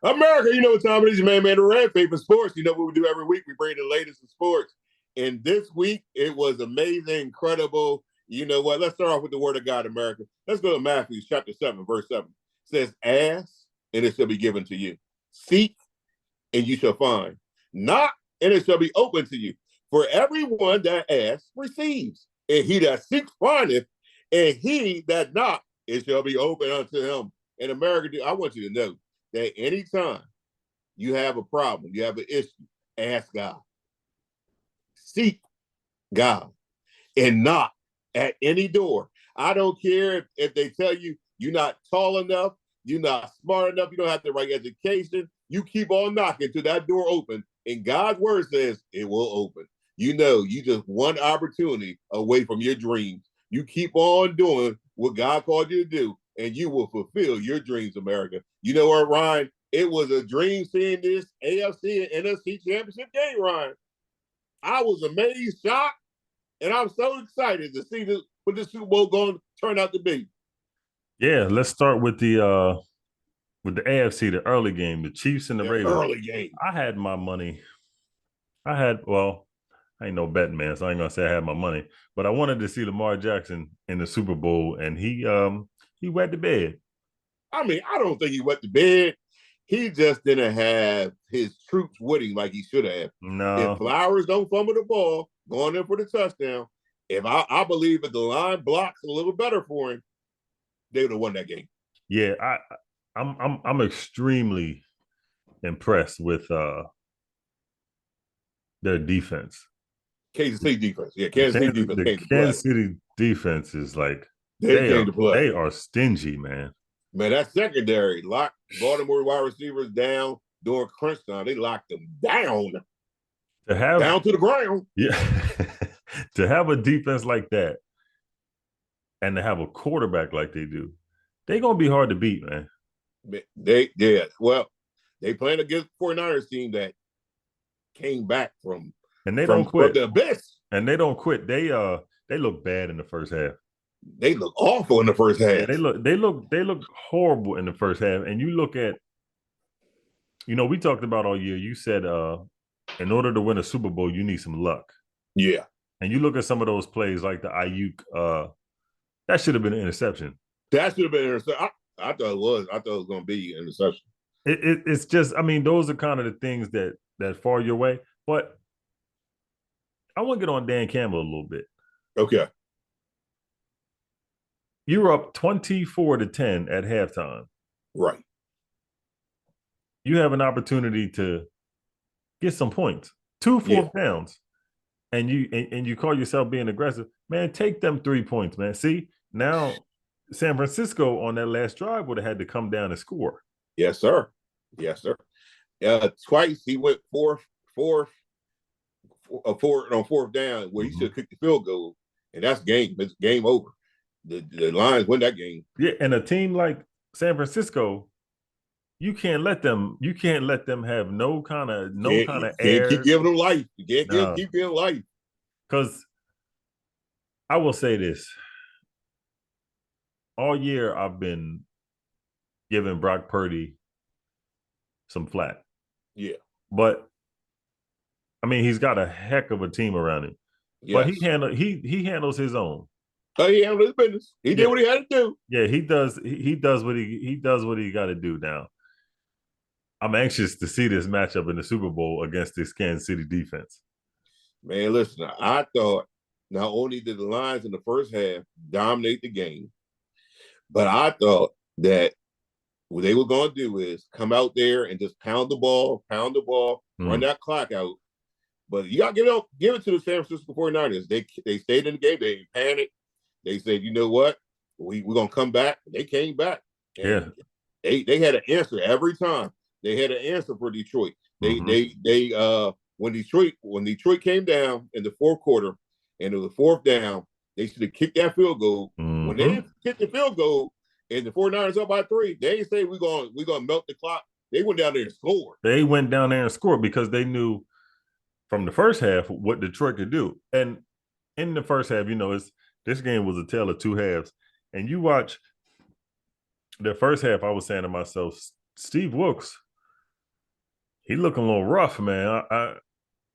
America, you know what time it is, man. The Red Paper Sports. You know what we do every week? We bring the latest in sports. And this week, it was amazing, incredible. You know what? Let's start off with the word of God, America. Let's go to Matthew chapter 7, verse 7. It says, ask, and it shall be given to you. Seek, and you shall find. Knock, and it shall be open to you. For everyone that asks receives, and he that seeks findeth, and he that knocks, it shall be open unto him. In America, I want you to know that anytime you have a problem, you have an issue, ask God. Seek God and knock at any door. I don't care if they tell you you're not tall enough, you're not smart enough, you don't have the right education. You keep on knocking till that door open, and God's word says it will open. You know, you just one opportunity away from your dreams. You keep on doing what God called you to do, and you will fulfill your dreams, America. You know what, Ryan? It was a dream seeing this AFC and NFC championship game, Ryan. I was amazed, shocked, and I'm so excited to see what the Super Bowl going to turn out to be. Yeah, let's start with the AFC, the early game, the Chiefs and the Ravens. Early game. I had my money. I ain't no betting man, so I ain't gonna say I had my money, but I wanted to see Lamar Jackson in the Super Bowl, and he wet the bed. I mean, I don't think he wet the bed. He just didn't have his troops with him like he should have. No. If Flowers don't fumble the ball, going in for the touchdown, if I believe if the line blocks a little better for him, they would have won that game. Yeah, I'm extremely impressed with their defense. Kansas City defense. Yeah, Kansas City defense. The Kansas City defense is like they are stingy, man. Man, that secondary locked Baltimore wide receivers down during crunch time. They locked them down. Down to the ground. Yeah. To have a defense like that and to have a quarterback like they do, they're gonna be hard to beat, man. Well, they playing against 49ers team that came back from don't quit. The abyss. And they don't quit. They look bad in the first half. They look awful in the first half. Yeah, they look horrible in the first half. And you look at, we talked about all year. You said in order to win a Super Bowl, you need some luck. Yeah. And you look at some of those plays like the Ayuk, that should have been an interception. That should have been an interception. I thought it was. I thought it was going to be an interception. It's just, I mean, those are kind of the things that fall your way. But I want to get on Dan Campbell a little bit. Okay. You were up 24-10 at halftime. Right. You have an opportunity to get some points. 2 fourth downs. And you call yourself being aggressive. Man, take them 3 points, man. See, now San Francisco on that last drive would have had to come down and score. Yes, sir. Yes, sir. Twice he went fourth on fourth down where he should have kicked the field goal, and that's game. It's game over. The Lions win that game. Yeah, and a team like San Francisco, you can't let them have no kind of air. Keep giving them life. You can't keep giving life. Because I will say this. All year I've been giving Brock Purdy some flack. Yeah. But I mean, he's got a heck of a team around him. Yes. But he handles his own. Oh, he handled his business. He did what he had to do. Yeah, he does what he got to do now. I'm anxious to see this matchup in the Super Bowl against this Kansas City defense. Man, listen, I thought not only did the Lions in the first half dominate the game, but I thought that what they were going to do is come out there and just pound the ball, run that clock out. But you got to give it to the San Francisco 49ers. They stayed in the game. They didn't panic. They said, you know what? We're going to come back. They came back. And they had an answer every time. They had an answer for Detroit. When Detroit came down in the fourth quarter and it was fourth down, they should have kicked that field goal. Mm-hmm. When they didn't kick the field goal and the 49ers up by 3, they didn't say we're gonna melt the clock. They went down there and scored. They went down there and scored because they knew from the first half what Detroit could do. And in the first half, this game was a tale of two halves. And you watch the first half, I was saying to myself, Steve Wilkes He looking a little rough, man. I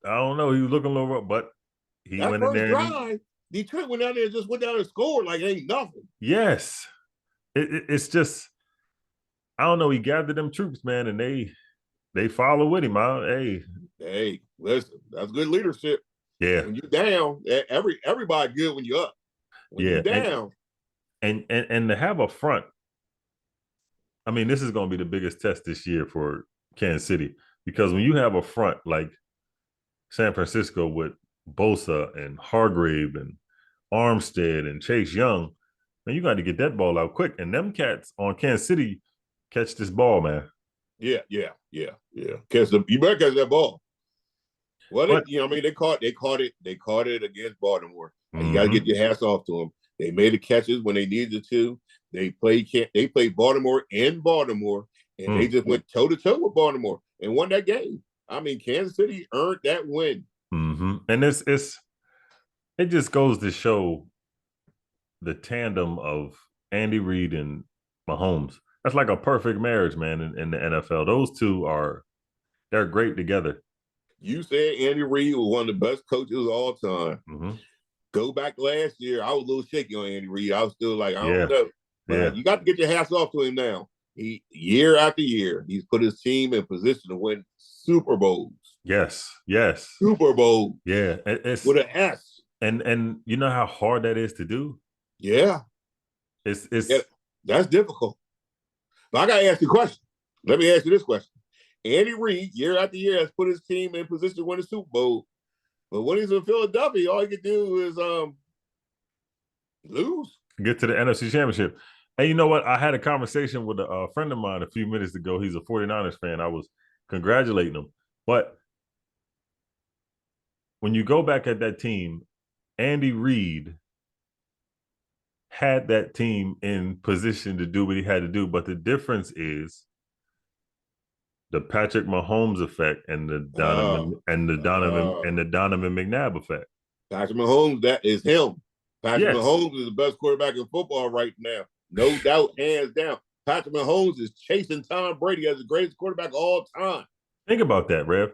don't know. He was looking a little rough, but he That went in first there and drive, Detroit went down there and just went down and scored like it ain't nothing. yes, it's just I don't know. He gathered them troops, man, and they follow with him. Hey, listen, that's good leadership. Yeah, When you down, everybody good when you up. When you yeah, down, and to have a front. I mean, this is going to be the biggest test this year for Kansas City because when you have a front like San Francisco with Bosa and Hargrave and Armstead and Chase Young, man, you got to get that ball out quick. And them cats on Kansas City catch this ball, man. yeah. You better catch that ball. Well, But I mean, they caught it against Baltimore. And you got to get mm-hmm, your hats off to them. They made the catches when they needed to. They played Baltimore in Baltimore, and they just went toe to toe with Baltimore and won that game. I mean, Kansas City earned that win. mm-hmm. And it just goes to show the tandem of Andy Reid and Mahomes. That's like a perfect marriage, man, in the NFL. Those two they're great together. You said Andy Reid was one of the best coaches of all time. Mm-hmm. Go back last year, I was a little shaky on Andy Reid. I was still like, I Yeah, don't know. But yeah. you got to get your hats off to him now. He year after year, he's put his team in position to win Super Bowls. Yes, Super Bowl yeah. It's with an S. and you know how hard that is to do. Yeah. It's Yeah, that's difficult. But I got to ask you a question. Let me ask you this question. Andy Reid, year after year, has put his team in position to win the Super Bowl. But when he's in Philadelphia, all he can do is lose. get to the NFC Championship. And you know what? I had a conversation with a friend of mine a few minutes ago. He's a 49ers fan. I was congratulating him. But when you go back at that team, Andy Reid had that team in position to do what he had to do. But the difference is the Patrick Mahomes effect and the Donovan McNabb effect. Patrick Mahomes, that is him. Patrick Yes. Mahomes is the best quarterback in football right now. No doubt, hands down. Patrick Mahomes is chasing Tom Brady as the greatest quarterback of all time. Think about that, Rev.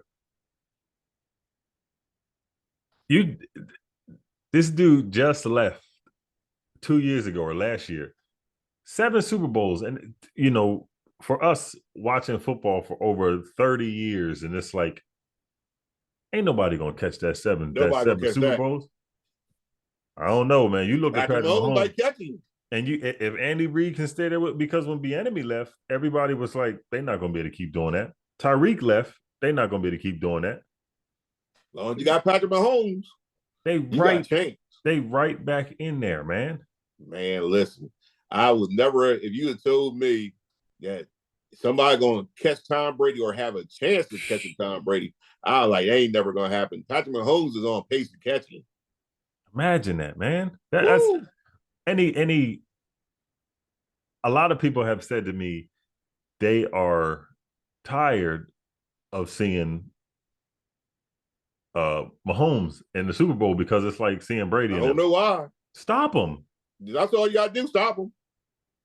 This dude just left 2 years ago or last year. 7 Super Bowls. And, for us watching football for over 30 years, and it's like, ain't nobody going to catch that seven Super Bowls. I don't know, man. You look at Patrick Mahomes. Like catching. And if Andy Reid can stay there because when Bieniemy left, everybody was like, they're not going to be able to keep doing that. Tyreek left, they're not going to be able to keep doing that. As long as you got Patrick Mahomes, they right back in there, man. Man, listen, I was never, if you had told me that somebody going to catch Tom Brady or have a chance to catch Tom Brady, I was like, that ain't never going to happen. Patrick Mahomes is on pace to catch him. Imagine that, man. That's a lot of people have said to me they are tired of seeing Mahomes in the Super Bowl because it's like seeing Brady. I don't know why. Stop him. That's all you got to do. Stop him.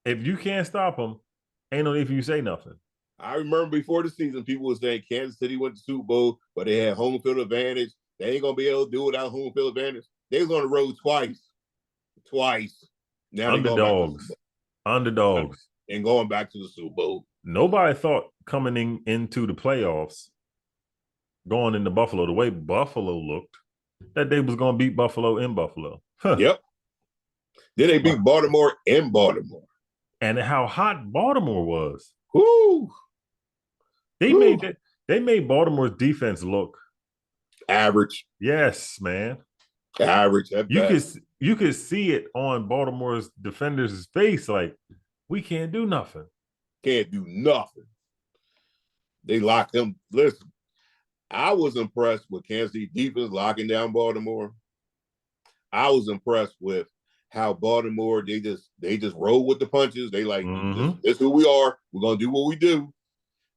If you can't stop him, ain't no need for you to say nothing. I remember before the season, people were saying Kansas City went to Super Bowl, but they had home field advantage. They ain't going to be able to do it without home field advantage. They was on the road twice. Now Underdogs. And going back to the Super Bowl. Nobody thought coming into the playoffs, going into Buffalo, the way Buffalo looked, that they was going to beat Buffalo in Buffalo. Huh. Yep. Then they beat Baltimore in Baltimore. And how hot Baltimore was. Woo! They made Baltimore's defense look average. Yes, man. Average. You could see it on Baltimore's defenders' face, like, we can't do nothing. Can't do nothing. They locked them. Listen, I was impressed with Kansas City defense locking down Baltimore. I was impressed with how Baltimore, they just roll with the punches. They like, this is who we are. We're gonna do what we do.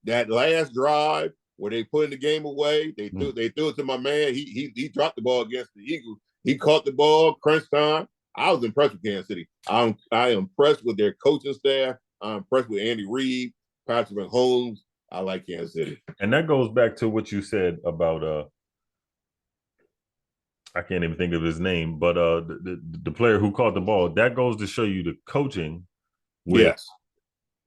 That last drive where they put in the game away, they threw it to my man. He dropped the ball against the Eagles. He caught the ball, crunch time. I was impressed with Kansas City. I am impressed with their coaching staff. I'm impressed with Andy Reid, Patrick Mahomes. I like Kansas City. And that goes back to what you said about I can't even think of his name, but the player who caught the ball. That goes to show you the coaching with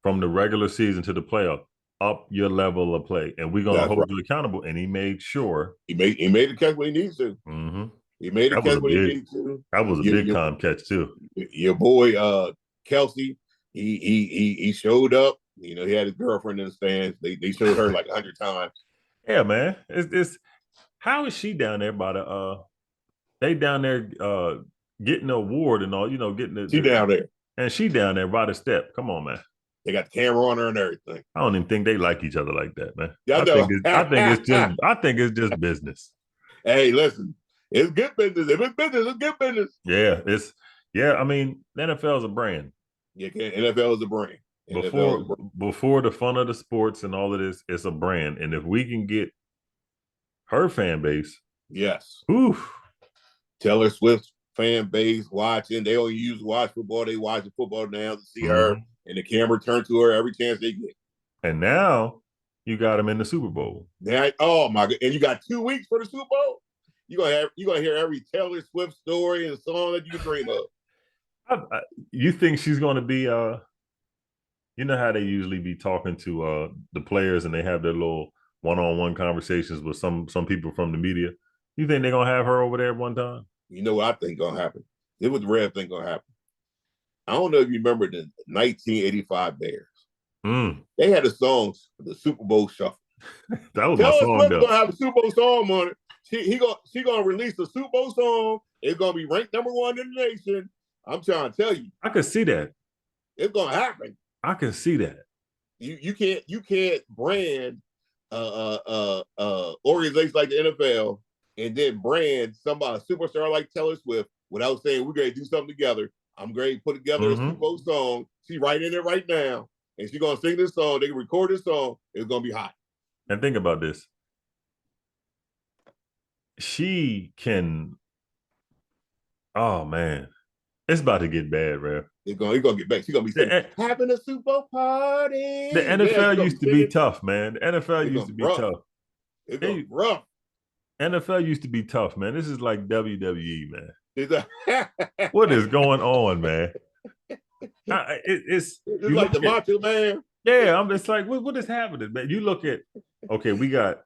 from the regular season to the playoff, up your level of play, and we're gonna hold you accountable. And he made sure he made the catch when he needs to. Mm-hmm. He made the catch when he needs to. That was a big time catch too. Your boy Kelsey, he showed up. You know, he had his girlfriend in the stands. They showed her like 100 times. Yeah, man. It's how is she down there by the they down there getting the award and all, you know, getting the she down there. And she down there by the step. Come on, man. They got the camera on her and everything. I don't even think they like each other like that, man. Yeah, I think it's just business. Hey, listen, it's good business. If it's business, it's good business. Yeah, I mean, the NFL is a brand. Yeah, NFL is a brand. Before the fun of the sports and all of this, it's a brand. And if we can get her fan base, yes. Oof. Taylor Swift's fan base watching. They only watch football. They watch the football now to see her, and the camera turn to her every chance they get. And now you got them in the Super Bowl. Now, oh my God! And you got 2 weeks for the Super Bowl. You gonna hear every Taylor Swift story and song that you can dream of. You think she's going to be? You know how they usually be talking to the players, and they have their little one-on-one conversations with some people from the media. You think they're gonna have her over there one time? You know what I think gonna happen? This was the Rev thing gonna happen. I don't know if you remember the 1985 Bears. They had a song, the Super Bowl Shuffle. That was my song. Taylor Swift gonna have a Super Bowl song on it. She gonna release a Super Bowl song. It's gonna be ranked #1 in the nation. I'm trying to tell you. I could see that. It's gonna happen. I can see that. You can't brand organizations like the NFL and then brand somebody, a superstar like Taylor Swift, without saying we're going to do something together. I'm going to put together a Super Bowl song. She's writing it right now, and she's going to sing this song. They can record this song. It's going to be hot. And think about this. She can. Oh man, it's about to get bad, Rev. It's gonna get back. She's gonna be saying, having a Super Bowl party. The NFL used to be tough, man. The NFL used to be tough. It's gonna be rough. NFL used to be tough, man. This is like WWE, man. What is going on, man? It's like the Macho Man. Yeah, I'm just like, what is happening, man? You look at, okay, we got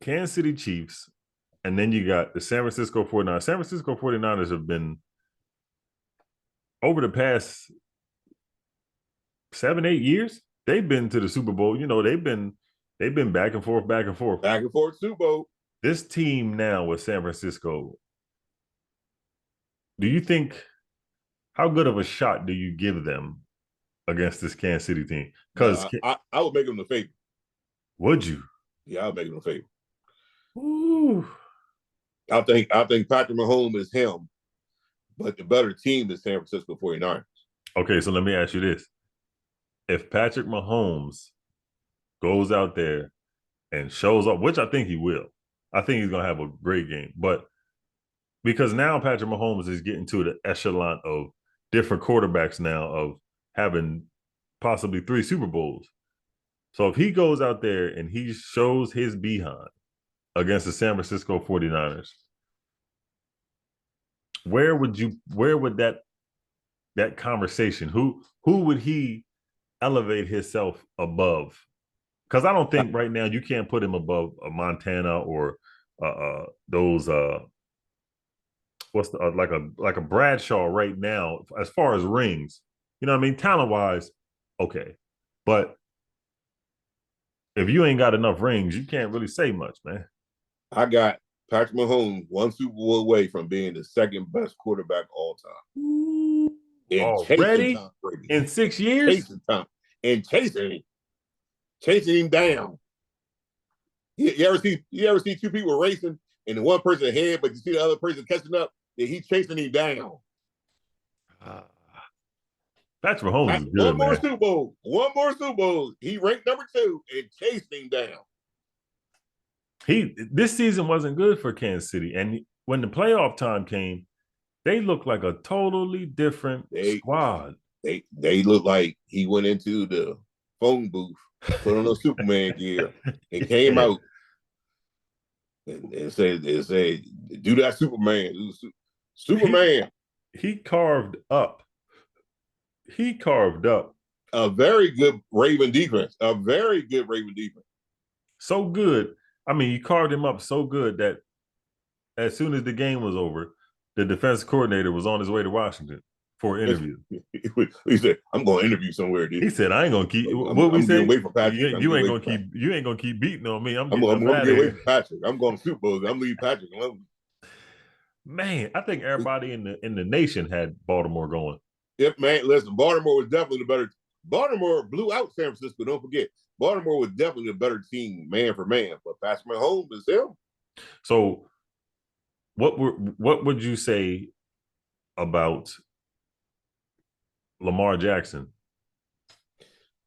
Kansas City Chiefs, and then you got the San Francisco 49ers. San Francisco 49ers have been, over the past 7-8 years, they've been to the Super Bowl. You know, they've been back and forth Super Bowl. This team now with San Francisco, do you think, how good of a shot do you give them against this Kansas City team? Because I would make them the favorite. Would you? Yeah, I would make them the favorite. Ooh. I think Patrick Mahomes is him, but the better team is San Francisco 49ers. Okay, so let me ask you this. If Patrick Mahomes goes out there and shows up, which I think he will, I think he's going to have a great game. But because now Patrick Mahomes is getting to the echelon of different quarterbacks now of having possibly 3 Super Bowls. So if he goes out there and he shows his behind against the San Francisco 49ers, where would that conversation, who would he elevate himself above? Because I don't think right now you can't put him above Montana or those what's the, like a Bradshaw right now as far as rings. You know what I mean? Talent wise, okay, but if you ain't got enough rings, you can't really say much, man. I got Patrick Mahomes 1 Super Bowl away from being the second best quarterback all time. Already in 6 years, chasing him down. You ever see 2 people racing and one person ahead, but you see the other person catching up? And he's chasing him down. Patrick Mahomes is good, One more Super Bowl. He ranked #2 and chased him down. This season wasn't good for Kansas City, and when the playoff time came, they looked like a totally different squad. They look like he went into the phone booth put on the Superman gear, and came out and said, do that Superman. Superman. He carved up. He carved up. A very good Raven defense. A very good Raven defense. So good. I mean, he carved him up so good that as soon as the game was over, the defense coordinator was on his way to Washington for an interview. He said, "I'm going to interview somewhere, dude." He said, "I ain't gonna keep." What we say? Wait for Patrick. You ain't gonna keep. You ain't gonna keep beating on me. I'm going to get away from Patrick. I'm going to Super Bowl. I'm leaving Patrick alone. Man, I think everybody in the nation had Baltimore going. Yep, man. Listen, Baltimore was definitely the better. Baltimore blew out San Francisco. Don't forget, Baltimore was definitely the better team, man for man. But Patrick Mahomes is him. So, what would you say about Lamar Jackson?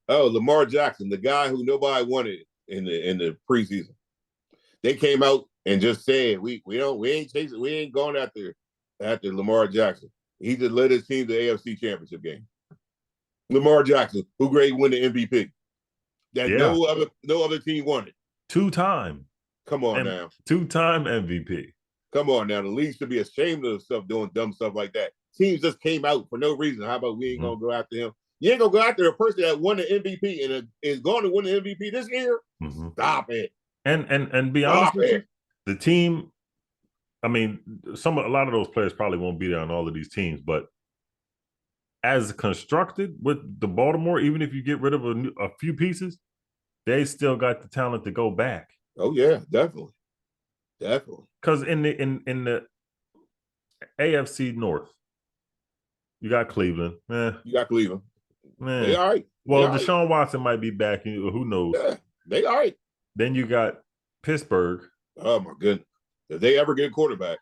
Oh, Lamar Jackson, the guy who nobody wanted in the preseason. They came out and just said we ain't chasing, we ain't going after Lamar Jackson. He just led his team to the AFC Championship game. Lamar Jackson, who great win the MVP, that no other team wanted. 2-time. Come on now. 2-time MVP. Come on now. The league should be ashamed of stuff doing dumb stuff like that. Teams just came out for no reason. How about we ain't gonna go after him? You ain't gonna go after a person that won the MVP and is going to win the MVP this year. Stop it. And be honest with you, the team. I mean, a lot of those players probably won't be there on all of these teams, but as constructed with the Baltimore, even if you get rid of a few pieces, they still got the talent to go back. Oh yeah, definitely. Because in the AFC North, you got Cleveland. You got Cleveland. They all right. Well, Deshaun Watson might be back. Who knows? Yeah, they all right. Then you got Pittsburgh. Oh my goodness! If they ever get a quarterback,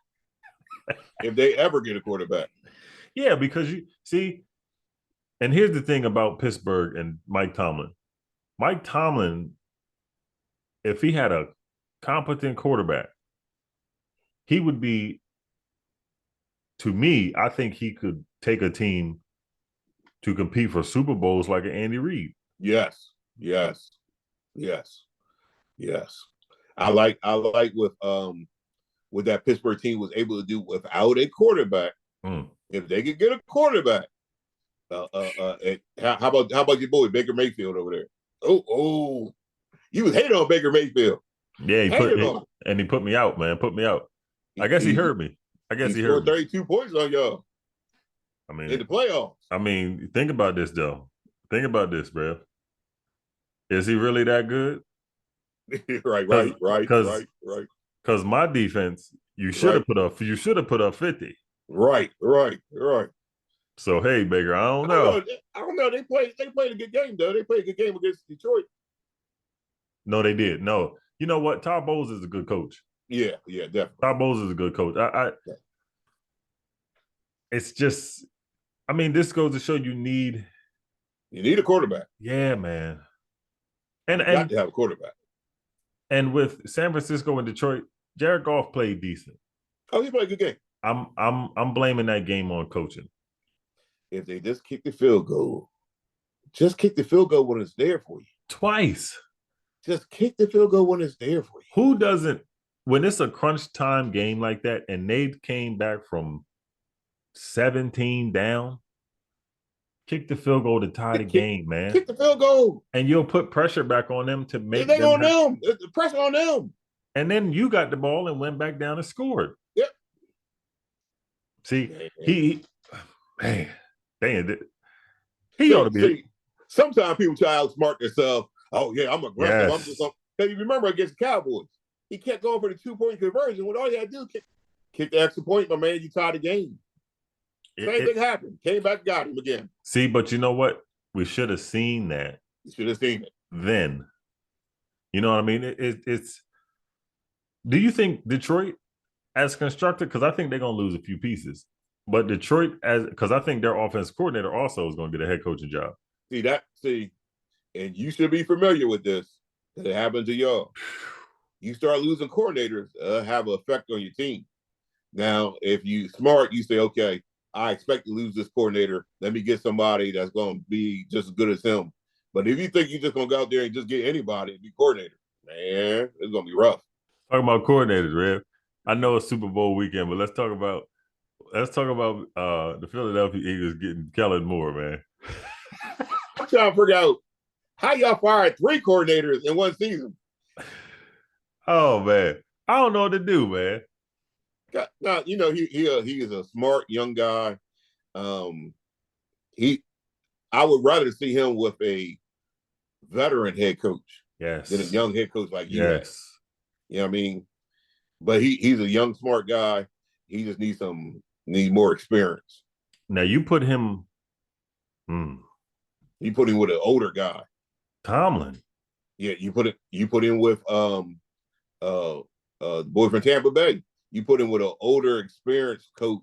Yeah, because you see, and here's the thing about Pittsburgh and Mike Tomlin. Mike Tomlin, if he had a competent quarterback, he would be, to me, I think he could take a team to compete for Super Bowls like an Andy Reid. Yes. I like what that Pittsburgh team was able to do without a quarterback. If they could get a quarterback, how about your boy Baker Mayfield over there? Oh, you was hating on Baker Mayfield. Yeah, he put me out, man. Put me out. I guess he heard me. I guess he heard 32 points on y'all. I mean, in the playoffs. I mean, think about this though. Think about this, bro. Is he really that good? Right. Because my defense, you should have put up 50. Right. So hey, Baker, I don't know. They played a good game though. They played a good game against Detroit. No, they did. No, you know what? Todd Bowles is a good coach. Yeah, definitely. Todd Bowles is a good coach. It's just, I mean, this goes to show you need a quarterback. Yeah, man. And you got to have a quarterback. And with San Francisco and Detroit, Jared Goff played decent. Oh, he played a good game. I'm blaming that game on coaching. If they just kick the field goal, just kick the field goal when it's there for you. Twice. Just kick the field goal when it's there for you. Who doesn't, when it's a crunch time game like that and they came back from 17 down, kick the field goal to tie the game, man. Kick the field goal. And you'll put pressure back on them to make them on them. The pressure on them. And then you got the ball and went back down and scored. Yep. See, he ought to be. Sometimes people try to outsmart themselves. Oh, yeah, I'm aggressive. Yes. I'm just because you remember against the Cowboys, he kept going for the 2-point conversion. When all you had to do kick the extra point, my man, you tied the game. Same thing happened. Came back, got him again. See, but you know what? We should have seen that. You should have seen it. Then. You know what I mean? It's. Do you think Detroit, as constructed, because I think they're going to lose a few pieces, but Detroit, because I think their offense coordinator also is going to get a head coaching job. See, and you should be familiar with this, because it happened to y'all. You start losing coordinators, have an effect on your team. Now, if you smart, you say, okay, I expect to lose this coordinator. Let me get somebody that's going to be just as good as him. But if you think you're just gonna go out there and just get anybody and be coordinator, man, it's gonna be rough. Talking about coordinators, Rev. I know it's Super Bowl weekend, but let's talk about the Philadelphia Eagles getting Kellen Moore, man. I'm trying to figure out how y'all fired 3 coordinators in one season. Oh man, I don't know what to do, man. Now, he is a smart young guy. I would rather see him with a veteran head coach than a young head coach like you. Yes. You know what I mean? But he's a young, smart guy. He just needs more experience. Now you put him. You put him with an older guy. Tomlin. Yeah, you put him with boy from Tampa Bay. You put him with an older, experienced coach,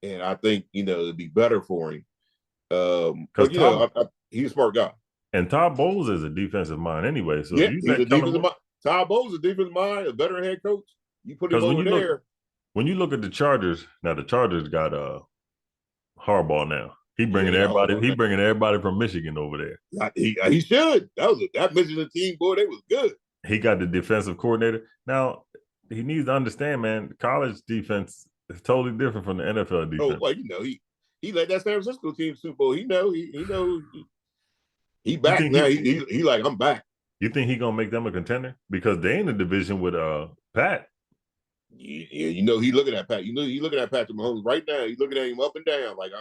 and I think it'd be better for him. Because he's a smart guy. And Todd Bowles is a defensive mind anyway. So yeah, he's a defensive mind. Todd Bowles is a defensive mind, a veteran head coach. You put him over there. When you look at the Chargers, now the Chargers got Harbaugh now. He bringing everybody from Michigan over there. He should. That Michigan team, boy, they was good. He got the defensive coordinator. Now he needs to understand, man. College defense is totally different from the NFL defense. Oh, well, he led that San Francisco team Super Bowl. He back now. He like, I'm back. You think he gonna make them a contender because they in the division with Pat? Yeah, he looking at Pat. He looking at Patrick Mahomes right now. He's looking at him up and down like,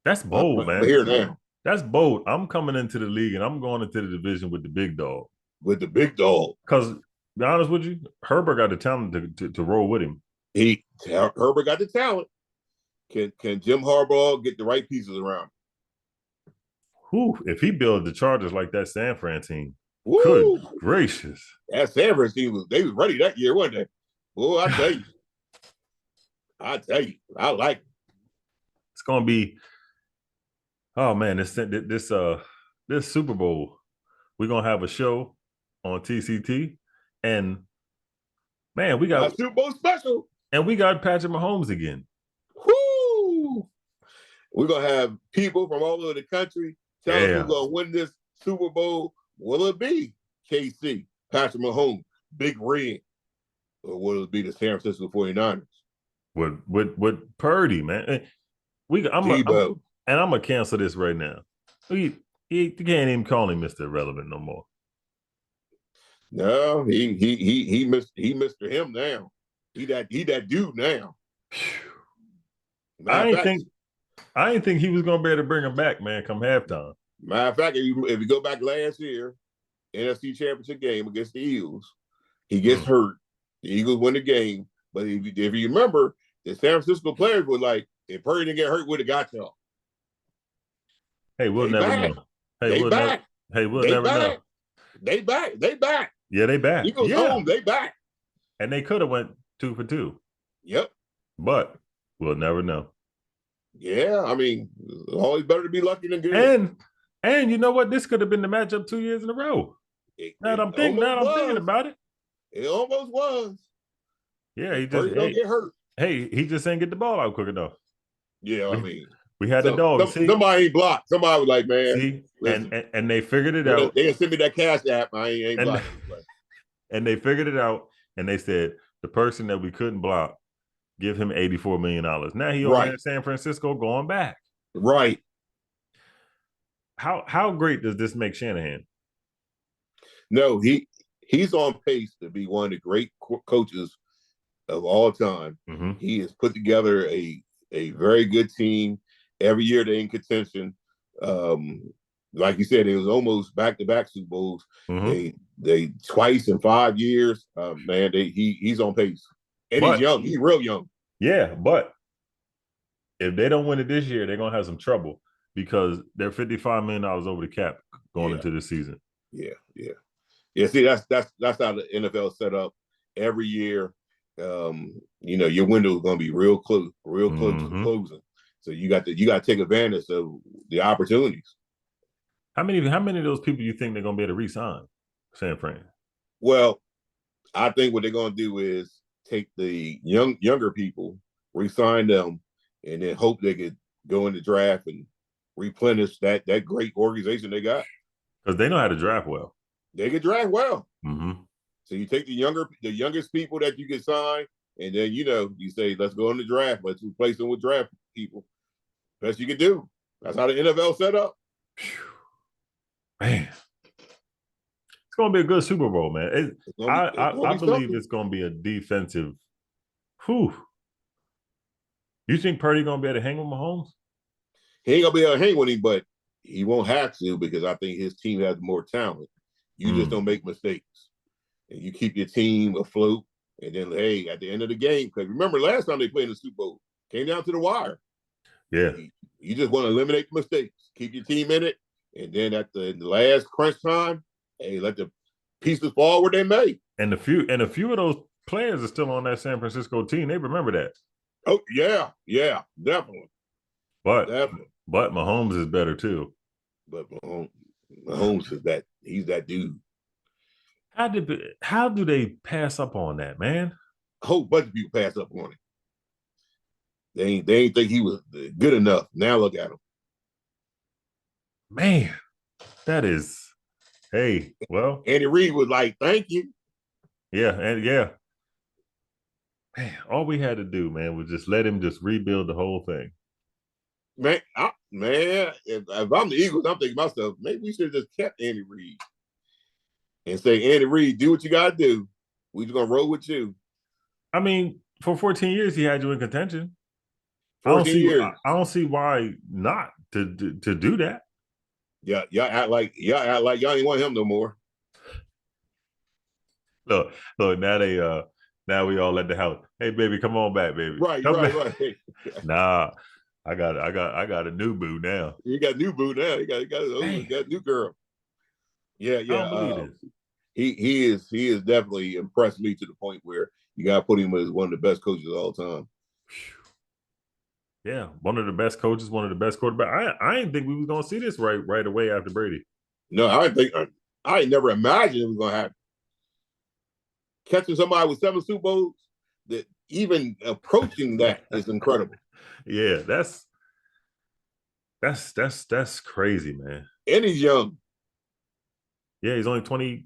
That's bold, man. Here now. That's bold. I'm coming into the league and I'm going into the division with the big dog. With the big dog. Because, to be honest with you, Herbert got the talent to roll with him. Herbert got the talent. Can Jim Harbaugh get the right pieces around him? Whew, if he builds the Chargers like that San Fran team, good gracious. That San Fran team they was ready that year, wasn't they? Boy, I tell you, I like it. It's gonna be, oh man, this Super Bowl, we're gonna have a show on TCT, and man, we got a Super Bowl special, and we got Patrick Mahomes again. Woo! We're gonna have people from all over the country tell us who's gonna win this Super Bowl. Will it be KC, Patrick Mahomes, Big Red, or will it be the San Francisco 49ers? With Purdy, man. I'm gonna cancel this right now. You can't even call him Mr. Irrelevant no more. No, he Mr. Him now. He that dude now. I didn't think he was gonna be able to bring him back, man, come halftime. Matter of fact, if you go back last year, NFC Championship game against the Eagles, he gets hurt. The Eagles win the game. But if you remember, the San Francisco players were like, if Purdy didn't get hurt, would have got y'all. Hey, we'll never know. Hey, we'll never know. They back. Yeah, they back. Eagles home, they back. And they could have went 2 for 2. Yep. But we'll never know. Yeah, I mean, it's always better to be lucky than good. And you know what? This could have been the matchup 2 years in a row. Now I'm thinking about it. It almost was. Yeah, he just don't get hurt. Hey, he just ain't get the ball out quick enough. Yeah, I mean, we had the dog. Somebody ain't blocked. Somebody was like, man. See? And they figured it out. They sent me that cash app. I ain't blocked. And they figured it out. And they said, the person that we couldn't block, give him $84 million. Now he over in San Francisco going back. Right. How great does this make Shanahan? No, he's on pace to be one of the great coaches of all time. Mm-hmm. He has put together a very good team. Every year they're in contention. Like you said, it was almost back-to-back Super Bowls. Mm-hmm. They twice in 5 years. Man, he's on pace. And he's young. He's real young. Yeah, but if they don't win it this year, they're gonna have some trouble because they're $55 million over the cap going into the season. Yeah. See, that's how the NFL set up. Every year, your window is going to be real close to closing. So you got to take advantage of the opportunities. How many of those people you think they're going to be able to re-sign San Fran? Well, I think what they're going to do is take the younger people, re-sign them, and then hope they could go in the draft and replenish that great organization they got. Because they know how to draft well. They can draft well. Mm-hmm. So you take the youngest people that you can sign, and then you say, let's go in the draft. Let's replace them with draft people. Best you can do. That's how the NFL set up. Man, it's gonna be a good Super Bowl, man. I believe it's gonna be a defensive. Whew. You think Purdy gonna be able to hang with Mahomes? He ain't gonna be able to hang with him, but he won't have to because I think his team has more talent. You just don't make mistakes, and you keep your team afloat. And then, hey, at the end of the game, because remember last time they played in the Super Bowl, came down to the wire. Yeah, you just want to eliminate the mistakes, keep your team in it, and then at the last crunch time, hey, let the pieces fall where they may. And a few of those players are still on that San Francisco team. They remember that. Oh yeah, definitely. But Mahomes is better too. But Mahomes is that he's that dude. How do they pass up on that, man? A whole bunch of people pass up on it. They ain't think he was good enough. Now look at him. Man, that is. Hey, well, Andy Reid was like, "Thank you." Yeah, man, all we had to do, man, was just let him just rebuild the whole thing. Man, if I'm the Eagles, I'm thinking to myself, maybe we should have just kept Andy Reid and say, Andy Reid, do what you got to do. We're just going to roll with you. I mean, for 14 years, he had you in contention. 14 years. I don't see why not to do that. Yeah, y'all act like y'all ain't want him no more. Look, now we all at the house. Hey, baby, come on back, baby. Right. Nah, I got a new boo now. You got a new boo now. You got a new girl. Yeah. I don't believe this. He is definitely impressed me to the point where you got to put him as one of the best coaches of all time. Yeah, one of the best coaches, one of the best quarterbacks. I didn't think we was gonna see this right away after Brady. No, I never imagined it was gonna happen. Catching somebody with 7 Super Bowls, that even approaching that is incredible. Yeah, that's crazy, man. And he's young. Yeah, he's only 28.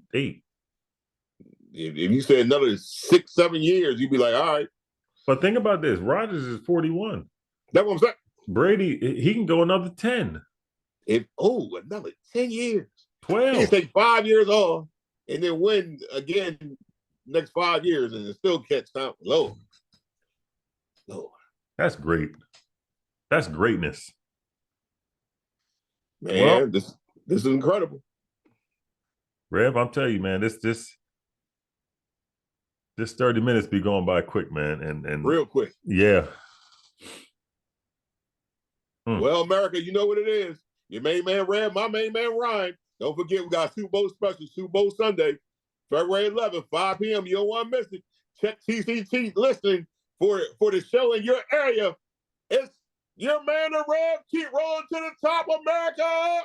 If you say another 6-7 years, you'd be like, all right. But think about this: Rodgers is 41. That's what I'm saying. Brady, he can go another 10. Another 10 years. 12. He can take 5 years off and then win again next 5 years and still catch time. Lord. That's great. That's greatness. Man, this is incredible. Rev, I'm telling you, man, this 30 minutes be going by quick, man. And real quick. Yeah. Well, America, you know what it is. Your main man Rev, my main man Ryan. Don't forget, we got Super Bowl special, Super Bowl Sunday, February 11th, 5 p.m. You don't want to miss it. Check TCT listening for the show in your area. It's your man, the Rev. Keep rolling to the top, America.